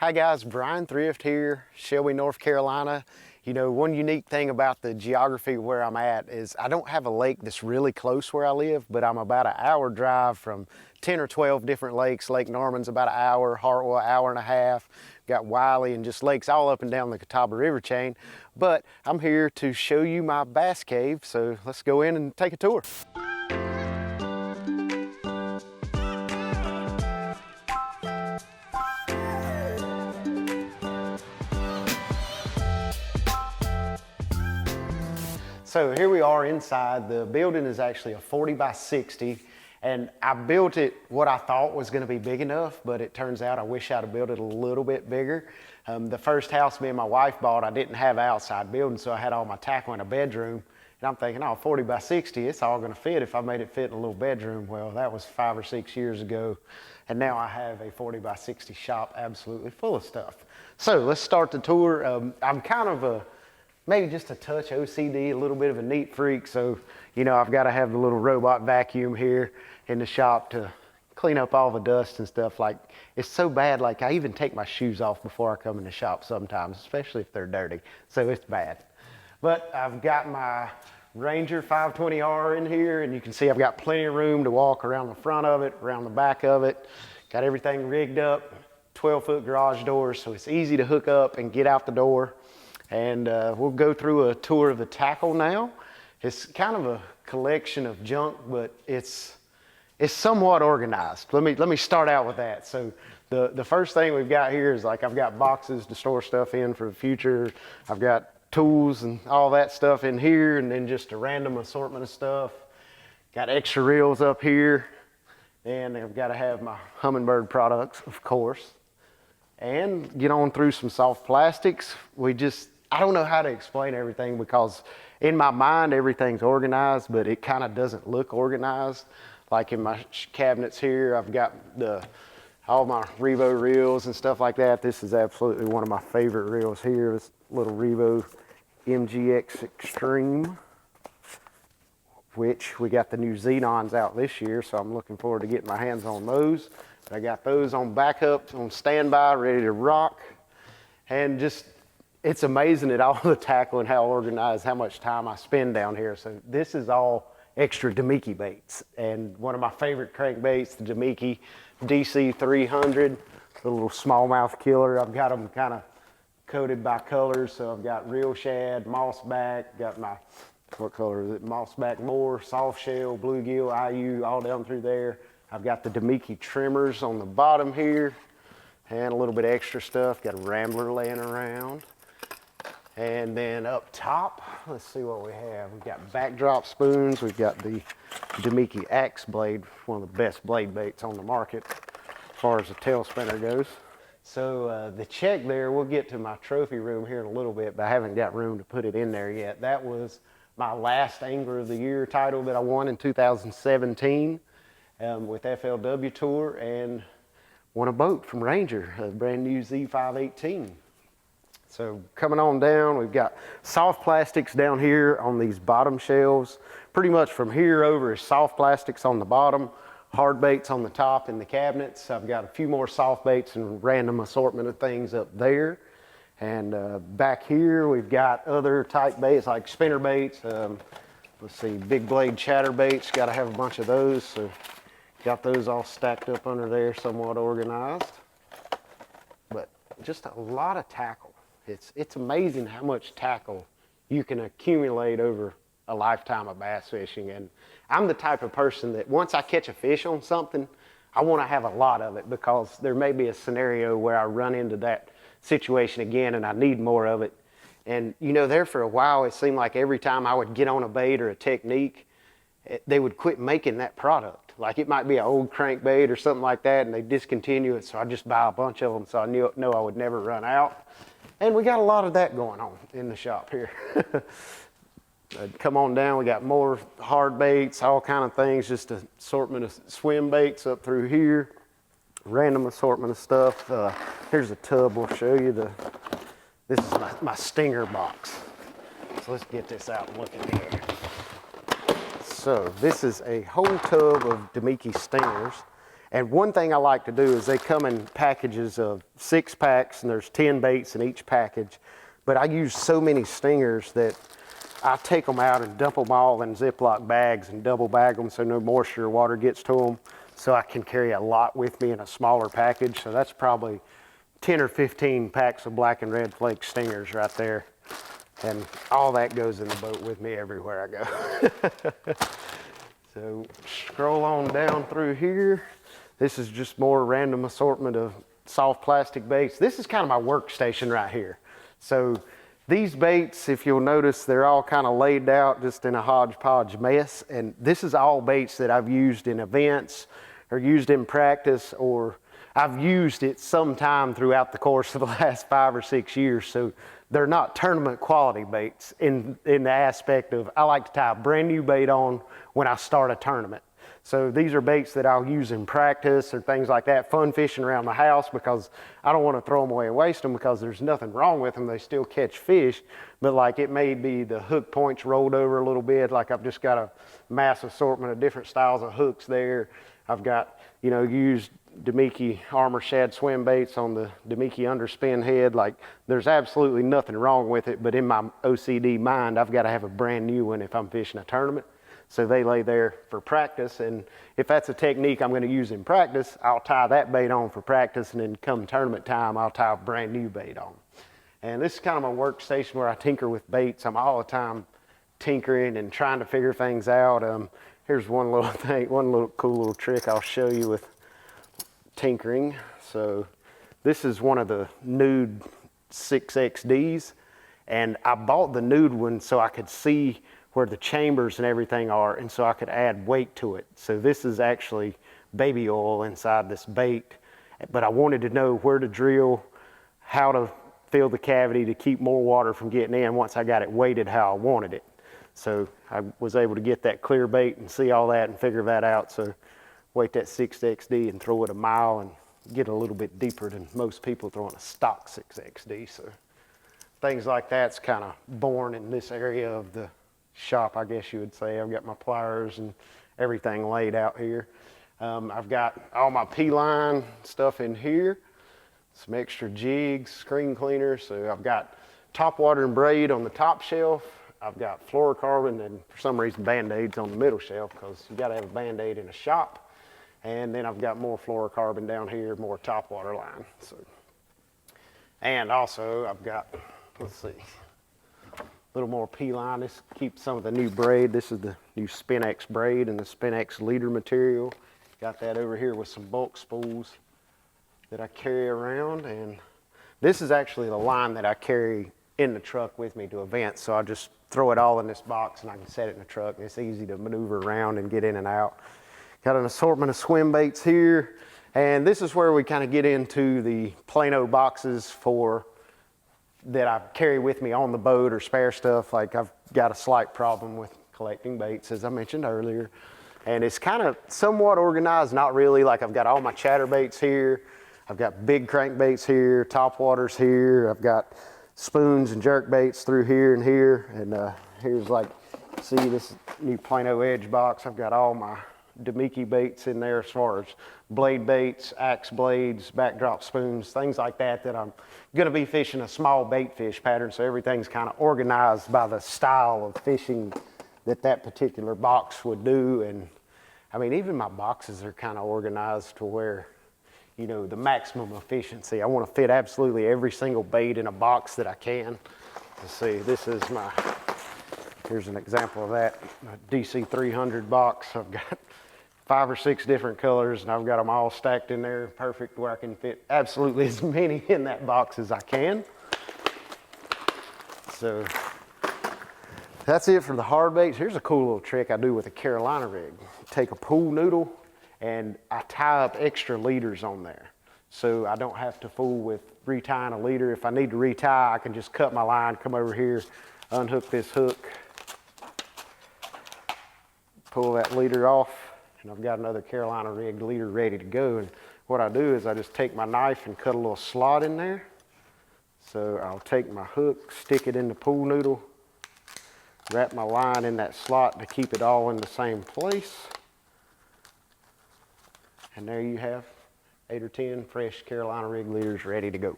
Hi guys, Bryan Thrift here, Shelby, North Carolina. You know, one unique thing about the geography where I'm at is I don't have a lake that's really close where I live, but I'm about an hour drive from 10 or 12 different lakes. Lake Norman's about an hour, Hartwell, an hour and a half. Got Wiley and just lakes all up and down the Catawba River chain. But I'm here to show you my bass cave, so let's go in and take a tour. So here we are inside. The building is actually a 40 by 60, and I built it what I thought was gonna be big enough, but it turns out I wish I'd have built it a little bit bigger. The first house me and my wife bought, I didn't have an outside building, so I had all my tackle in a bedroom. And I'm thinking, oh, 40 by 60, it's all gonna fit if I made it fit in a little bedroom. Well, that was 5 or 6 years ago. And now I have a 40 by 60 shop absolutely full of stuff. So let's start the tour. I'm kind of maybe just a touch OCD, a little bit of a neat freak. So, you know, I've got to have the little robot vacuum here in the shop to clean up all the dust and stuff. Like, it's so bad, like I even take my shoes off before I come in the shop sometimes, especially if they're dirty. So it's bad. But I've got my Ranger 520R in here, and you can see I've got plenty of room to walk around the front of it, around the back of it. Got everything rigged up, 12-foot garage doors, so it's easy to hook up and get out the door. And we'll go through a tour of the tackle now. It's kind of a collection of junk, but it's somewhat organized. Let me start out with that. So the first thing we've got here is, like, I've got boxes to store stuff in for the future. I've got tools and all that stuff in here, and then just a random assortment of stuff. Got extra reels up here, and I've got to have my Humminbird products, of course. And get on through some soft plastics. I don't know how to explain everything, because in my mind everything's organized, but it kind of doesn't look organized. Like in my cabinets here, I've got all my Revo reels and stuff like that. This is absolutely one of my favorite reels here, this little Revo MGX Extreme, which we got the new Xenons out this year, so I'm looking forward to getting my hands on those. I got those on backup, on standby, ready to rock. And just, it's amazing at all the tackle and how organized, how much time I spend down here. So this is all extra Damiki baits. And one of my favorite crankbaits, the Damiki DC 300, the little smallmouth killer. I've got them kind of coded by colors. So I've got real shad, mossback, got my, what color is it? Mossback Moor, soft shell, bluegill, IU, all down through there. I've got the Damiki trimmers on the bottom here, and a little bit of extra stuff. Got a Rambler laying around. And then up top, let's see what we have. We've got backdrop spoons. We've got the Damiki Axe Blade, one of the best blade baits on the market as far as the tail spinner goes. So the check there, we'll get to my trophy room here in a little bit, but I haven't got room to put it in there yet. That was my last Angler of the Year title that I won in 2017 with FLW Tour, and won a boat from Ranger, a brand new Z518. So coming on down, we've got soft plastics down here on these bottom shelves. Pretty much from here over is soft plastics on the bottom, hard baits on the top in the cabinets. I've got a few more soft baits and random assortment of things up there. And back here, we've got other type baits like spinner baits. Let's see, big blade chatter baits, got to have a bunch of those. So got those all stacked up under there, somewhat organized. But just a lot of tackle. It's amazing how much tackle you can accumulate over a lifetime of bass fishing. And I'm the type of person that once I catch a fish on something, I want to have a lot of it, because there may be a scenario where I run into that situation again and I need more of it. And you know, there for a while, it seemed like every time I would get on a bait or a technique, they would quit making that product. Like, it might be an old crankbait or something like that, and they discontinue it, so I just buy a bunch of them so I know I would never run out. And we got a lot of that going on in the shop here. Come on down, we got more hard baits, all kind of things, just an assortment of swim baits up through here. Random assortment of stuff. Here's a tub, we'll show you. This is my stinger box. So let's get this out and look in here. So this is a whole tub of Damiki stingers. And one thing I like to do is they come in packages of 6 packs, and there's 10 baits in each package. But I use so many stingers that I take them out and dump them all in Ziploc bags and double bag them so no moisture or water gets to them, so I can carry a lot with me in a smaller package. So that's probably 10 or 15 packs of black and red flake stingers right there. And all that goes in the boat with me everywhere I go. So scroll on down through here. This is just more random assortment of soft plastic baits. This is kind of my workstation right here. So these baits, if you'll notice, they're all kind of laid out just in a hodgepodge mess. And this is all baits that I've used in events or used in practice, or I've used it sometime throughout the course of the last 5 or 6 years. So they're not tournament quality baits in the aspect of I like to tie a brand new bait on when I start a tournament. So these are baits that I'll use in practice or things like that, fun fishing around the house, because I don't want to throw them away and waste them, because there's nothing wrong with them. They still catch fish, but like it may be the hook points rolled over a little bit. Like I've just got a mass assortment of different styles of hooks there. I've got, you know, used Demiki Armor Shad swim baits on the Demiki underspin head. Like there's absolutely nothing wrong with it, but in my OCD mind, I've got to have a brand new one if I'm fishing a tournament. So they lay there for practice, and if that's a technique I'm going to use in practice, I'll tie that bait on for practice, and then come tournament time, I'll tie a brand new bait on. And this is kind of my workstation where I tinker with baits. I'm all the time tinkering and trying to figure things out. Here's one little thing, one little cool little trick I'll show you with tinkering. So this is one of the nude 6XDs, and I bought the nude one so I could see where the chambers and everything are, and so I could add weight to it. So this is actually baby oil inside this bait, but I wanted to know where to drill, how to fill the cavity to keep more water from getting in once I got it weighted how I wanted it. So I was able to get that clear bait and see all that and figure that out. So weight that 6XD and throw it a mile and get a little bit deeper than most people throwing a stock 6XD. So things like that's kind of born in this area of the shop, I guess you would say. I've got my pliers and everything laid out here. I've got all my P-line stuff in here, some extra jigs, screen cleaners. So I've got top water and braid on the top shelf. I've got fluorocarbon and for some reason Band-Aids on the middle shelf, because you got to have a Band-Aid in a shop. And then I've got more fluorocarbon down here, more top water line. So, and also I've got, let's see, a little more P-line. This keeps some of the new braid. This is the new Spin-X braid and the Spin-X leader material. Got that over here with some bulk spools that I carry around. And this is actually the line that I carry in the truck with me to events. So I just throw it all in this box and I can set it in the truck, and it's easy to maneuver around and get in and out. Got an assortment of swim baits here. And this is where we kind of get into the Plano boxes that I carry with me on the boat or spare stuff. Like I've got a slight problem with collecting baits, as I mentioned earlier. And it's kind of somewhat organized, not really. Like I've got all my chatterbaits here. I've got big crankbaits here, top waters here. I've got spoons and jerk baits through here and here. And here's like, see this new Plano Edge box. I've got all my Demiki baits in there as far as blade baits, axe blades, backdrop spoons, things like that, that I'm going to be fishing a small bait fish pattern. So everything's kind of organized by the style of fishing that particular box would do. And I mean, even my boxes are kind of organized to where, you know, the maximum efficiency. I want to fit absolutely every single bait in a box that I can. Let's see, this is my, here's an example of that, my DC 300 box. I've got 5 or 6 different colors, and I've got them all stacked in there perfect where I can fit absolutely as many in that box as I can. So that's it for the hard baits. Here's a cool little trick I do with a Carolina rig. Take a pool noodle and I tie up extra leaders on there, so I don't have to fool with retying a leader. If I need to retie, I can just cut my line, come over here, unhook this hook, pull that leader off, and I've got another Carolina rigged leader ready to go. And what I do is I just take my knife and cut a little slot in there. So I'll take my hook, stick it in the pool noodle, wrap my line in that slot to keep it all in the same place. And there you have 8 or 10 fresh Carolina rig leaders ready to go.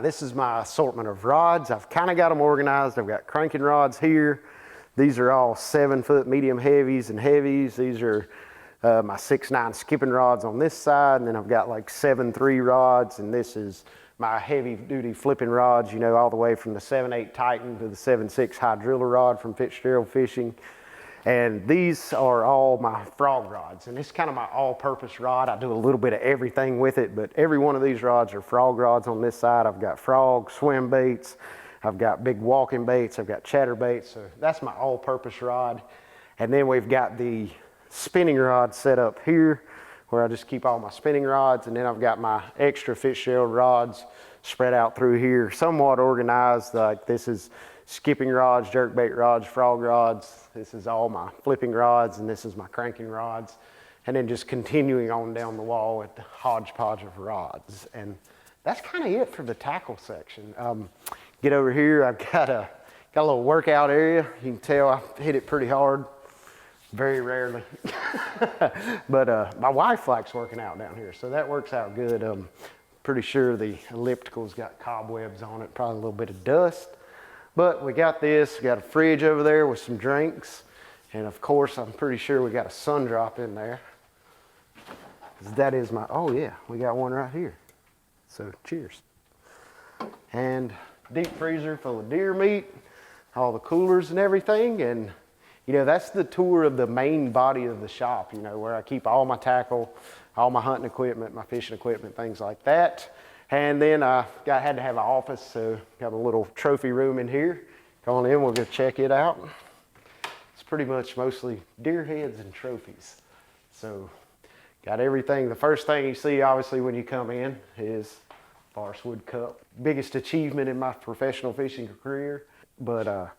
This is my assortment of rods. I've kind of got them organized. I've got cranking rods here. These are all 7-foot medium heavies and heavies. These are my 6'9" skipping rods on this side, and then I've got like 7'3" rods, and this is my heavy duty flipping rods, you know, all the way from the 7'8" Titan to the 7'6" high driller rod from Fitzgerald Fishing. And these are all my frog rods, and it's kind of my all-purpose rod. I do a little bit of everything with it, but every one of these rods are frog rods on this side. I've got frog, swim baits, I've got big walking baits, I've got chatter baits, so that's my all-purpose rod. And then we've got the spinning rod set up here, where I just keep all my spinning rods, and then I've got my extra Fitzgerald rods spread out through here, somewhat organized. Like this is skipping rods, jerkbait rods, frog rods. This is all my flipping rods, and this is my cranking rods. And then just continuing on down the wall with the hodgepodge of rods. And that's kind of it for the tackle section. Get over here, I've got a little workout area. You can tell I hit it pretty hard, very rarely. But my wife likes working out down here, so that works out good. Pretty sure the elliptical's got cobwebs on it, probably a little bit of dust. But we got this, we got a fridge over there with some drinks. And of course, I'm pretty sure we got a sun drop in there. That is my, oh yeah, we got one right here. So cheers. And deep freezer full of deer meat, all the coolers and everything. And you know, that's the tour of the main body of the shop, you know, where I keep all my tackle, all my hunting equipment, my fishing equipment, things like that. And then I had to have an office, so got a little trophy room in here. Come on in, we'll go check it out. It's pretty much mostly deer heads and trophies. So got everything. The first thing you see, obviously, when you come in is Forestwood Cup. Biggest achievement in my professional fishing career, but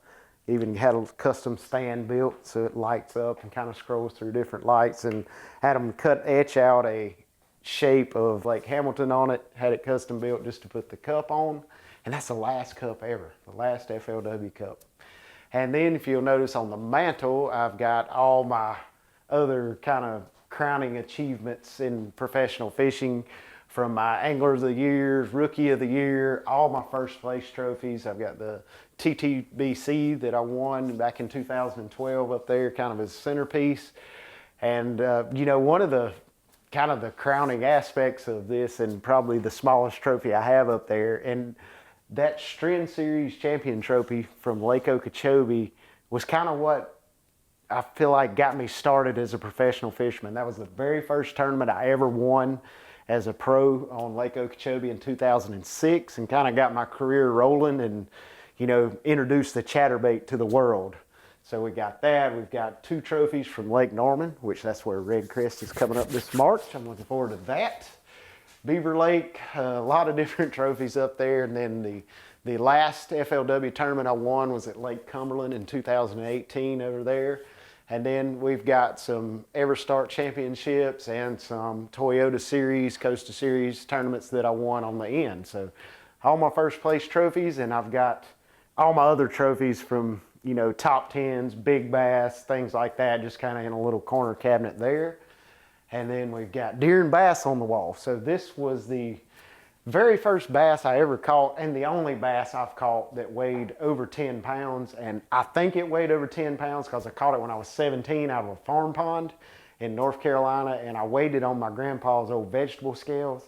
even had a custom stand built so it lights up and kind of scrolls through different lights, and had them etch out a shape of Lake Hamilton on it, had it custom built just to put the cup on. And that's the last cup ever, the last FLW Cup. And then if you'll notice on the mantle, I've got all my other kind of crowning achievements in professional fishing, from my Angler of the Year, Rookie of the Year, all my first place trophies. I've got the TTBC that I won back in 2012 up there, kind of as centerpiece. And you know, one of the kind of the crowning aspects of this, and probably the smallest trophy I have up there, and that Stren Series champion trophy from Lake Okeechobee was kind of what I feel like got me started as a professional fisherman. That was the very first tournament I ever won as a pro on Lake Okeechobee in 2006, and kind of got my career rolling, and you know, introduced the chatterbait to the world. So we got that. We've got 2 trophies from Lake Norman, which that's where Red Crest is coming up this March. I'm looking forward to that. Beaver Lake, a lot of different trophies up there. And then the last FLW tournament I won was at Lake Cumberland in 2018 over there. And then we've got some EverStart championships and some Toyota Series, Costa Series tournaments that I won on the end. So all my first place trophies, and I've got all my other trophies from, you know, top 10s, big bass, things like that, just kind of in a little corner cabinet there. And then we've got deer and bass on the wall. So this was the very first bass I ever caught, and the only bass I've caught that weighed over 10 pounds. And I think it weighed over 10 pounds because I caught it when I was 17 out of a farm pond in North Carolina, and I weighed it on my grandpa's old vegetable scales.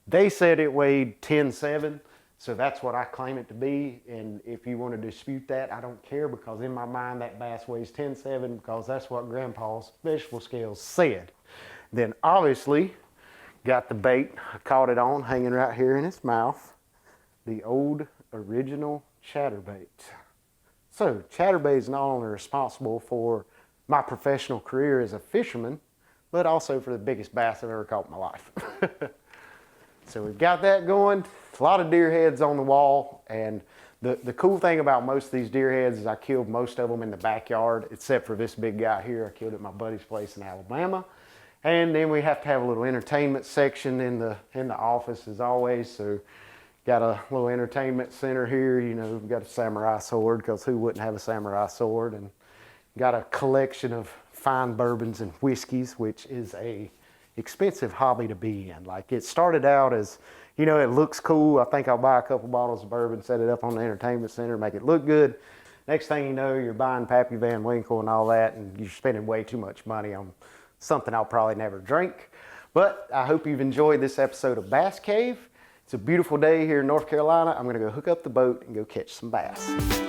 They said it weighed 10.7. So that's what I claim it to be, and if you want to dispute that, I don't care, because in my mind that bass weighs 10.7 because that's what Grandpa's vegetable scales said. Then obviously got the bait I caught it on, hanging right here in its mouth, the old original chatterbait. So chatterbait is not only responsible for my professional career as a fisherman, but also for the biggest bass I've ever caught in my life. So we've got that going. A lot of deer heads on the wall, and the cool thing about most of these deer heads is I killed most of them in the backyard, except for this big guy here I killed at my buddy's place in Alabama. And then we have to have a little entertainment section in the office as always. So got a little entertainment center here. You know, we've got a samurai sword, because who wouldn't have a samurai sword? And got a collection of fine bourbons and whiskeys, which is a expensive hobby to be in. Like, it started out as, you know, it looks cool. I think I'll buy a couple bottles of bourbon, set it up on the entertainment center, make it look good. Next thing you know, you're buying Pappy Van Winkle and all that, and you're spending way too much money on something I'll probably never drink. But I hope you've enjoyed this episode of Bass Cave. It's a beautiful day here in North Carolina. I'm gonna go hook up the boat and go catch some bass.